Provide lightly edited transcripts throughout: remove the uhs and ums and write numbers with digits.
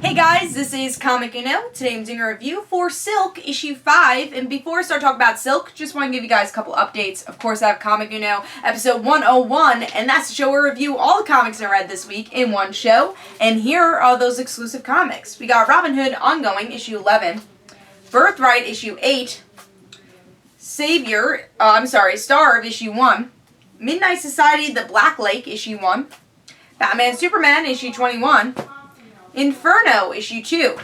Hey guys, this is Comic Uno. Today I'm doing a review for Silk issue 5, and before I start talking about Silk, just want to give you guys a couple updates. Of course, I have Comic Uno episode 101, and that's the show where I review all the comics I read this week in one show, and here are those exclusive comics. We got Robin Hood Ongoing issue 11, Birthright issue 8, Star of issue 1, Midnight Society The Black Lake issue 1, Batman Superman issue 21, Inferno issue 2,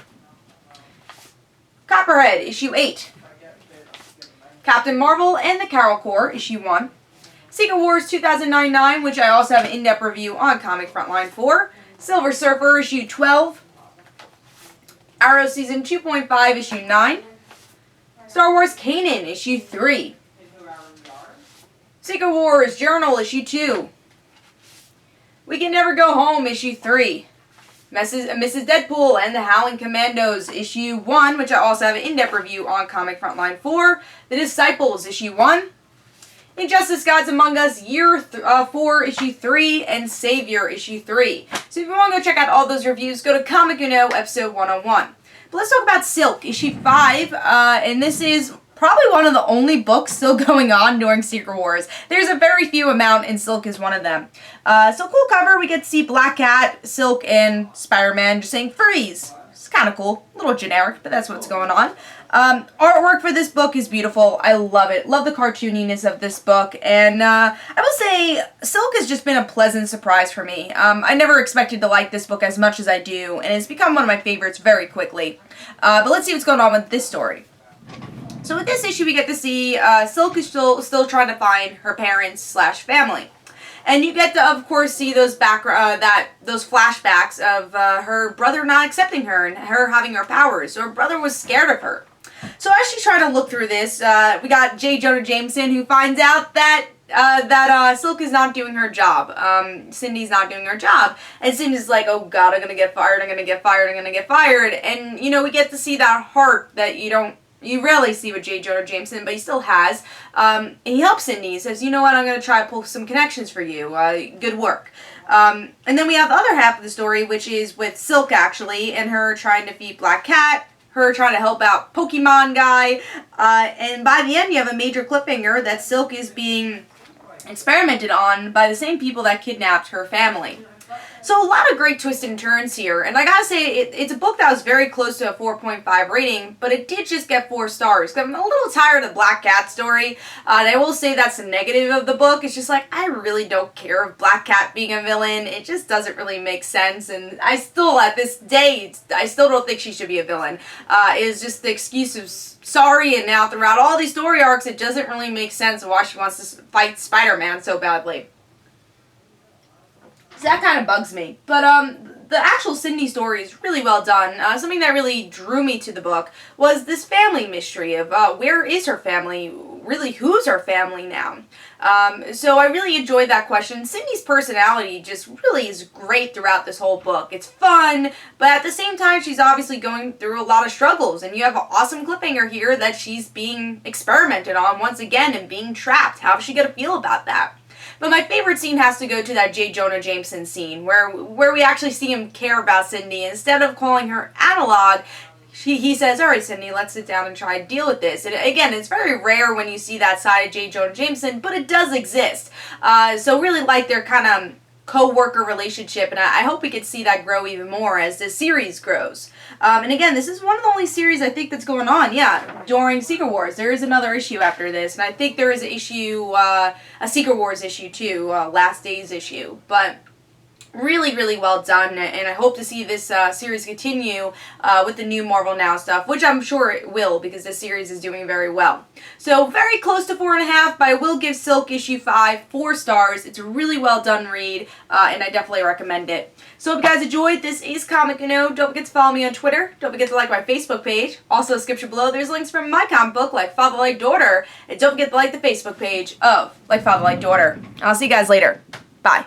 Copperhead issue 8, Captain Marvel and the Carol Corps issue 1, Secret Wars 2009, which I also have an in-depth review on Comic Frontline 4, Silver Surfer issue 12, Arrow season 2.5 issue 9, Star Wars Kanan issue 3, Secret Wars Journal issue 2, We Can Never Go Home issue 3, Mrs. Deadpool and the Howling Commandos issue 1, which I also have an in-depth review on Comic Frontline 4, The Disciples issue 1, Injustice Gods Among Us year 4 issue 3, and Savior issue 3. So if you want to go check out all those reviews, go to Comic Uno episode 101. But let's talk about Silk issue 5, and this is probably one of the only books still going on during Secret Wars. There's a very few amount, and Silk is one of them. So cool cover. We get to see Black Cat, Silk, and Spider-Man just saying freeze. It's kind of cool. A little generic, but that's what's going on. Artwork for this book is beautiful. I love it. Love the cartooniness of this book. And I will say, Silk has just been a pleasant surprise for me. I never expected to like this book as much as I do, and it's become one of my favorites very quickly. But let's see what's going on with this story. So with this issue, we get to see Silk is still trying to find her parents/family, and you get to, of course, see those those flashbacks of her brother not accepting her and her having her powers. So her brother was scared of her. So as she's trying to look through this, we got J. Jonah Jameson, who finds out that Silk is not doing her job. Cindy's not doing her job. And Cindy's like, oh god, I'm gonna get fired, I'm gonna get fired, I'm gonna get fired. And, you know, we get to see that heart that you rarely see with J. Jonah Jameson, but he still has. And he helps Cindy. He says, you know what, I'm going to try to pull some connections for you. Good work. And then we have the other half of the story, which is with Silk, actually, and her trying to defeat Black Cat, her trying to help out Pokemon Guy, and by the end you have a major cliffhanger that Silk is being experimented on by the same people that kidnapped her family. So a lot of great twists and turns here, and I gotta say, it's a book that was very close to a 4.5 rating, but it did just get 4 stars. I'm a little tired of the Black Cat story, and I will say that's the negative of the book. It's just like, I really don't care of Black Cat being a villain. It just doesn't really make sense, and I still, at this day, I still don't think she should be a villain. It's just the excuse of sorry, and now throughout all these story arcs, it doesn't really make sense why she wants to fight Spider-Man so badly. So that kind of bugs me. But the actual Cindy story is really well done. Something that really drew me to the book was this family mystery of where is her family? Really, who's her family now? So I really enjoyed that question. Cindy's personality just really is great throughout this whole book. It's fun, but at the same time, she's obviously going through a lot of struggles. And you have an awesome cliffhanger here that she's being experimented on once again and being trapped. How is she going to feel about that? But my favorite scene has to go to that J. Jonah Jameson scene, where we actually see him care about Cindy. Instead of calling her analog, he says, all right, Cindy, let's sit down and try to deal with this. And again, it's very rare when you see that side of J. Jonah Jameson, but it does exist. So really like their kind of co-worker relationship, and I hope we could see that grow even more as this series grows. And again, this is one of the only series I think that's going on, during Secret Wars. There is another issue after this, and I think there is an issue, a Secret Wars issue too, Last Days issue, but really, really well done, and I hope to see this series continue with the new Marvel Now stuff, which I'm sure it will, because this series is doing very well. So, very close to 4.5, but I will give Silk issue 5 4 stars. It's a really well done read, and I definitely recommend it. So, if you guys enjoyed, this is Comic Uno. Don't forget to follow me on Twitter. Don't forget to like my Facebook page. Also, description below, there's links from my comic book, Like Father, Like Daughter. And don't forget to like the Facebook page of Like Father, Like Daughter. I'll see you guys later. Bye.